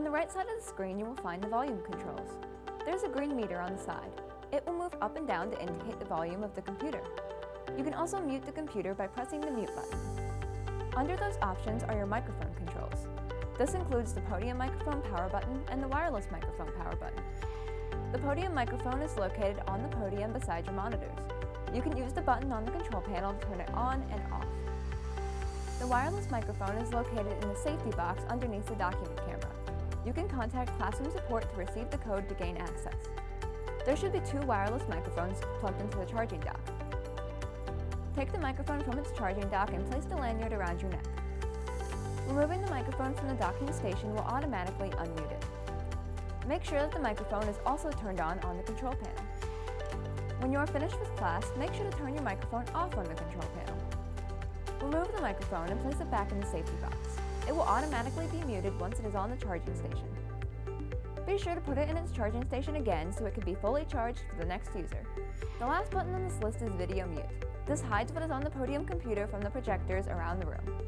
On the right side of the screen, you will find the volume controls. There's a green meter on the side. It will move up and down to indicate the volume of the computer. You can also mute the computer by pressing the mute button. Under those options are your microphone controls. This includes the podium microphone power button and the wireless microphone power button. The podium microphone is located on the podium beside your monitors. You can use the button on the control panel to turn it on and off. The wireless microphone is located in the safety box underneath the document camera. You can contact classroom support to receive the code to gain access. There should be 2 wireless microphones plugged into the charging dock. Take the microphone from its charging dock and place the lanyard around your neck. Removing the microphone from the docking station will automatically unmute it. Make sure that the microphone is also turned on the control panel. When you are finished with class, make sure to turn your microphone off on the control panel. Remove the microphone and place it back in the safety box. It will automatically be muted once it is on the charging station. Be sure to put it in its charging station again so it can be fully charged for the next user. The last button on this list is Video Mute. This hides what is on the podium computer from the projectors around the room.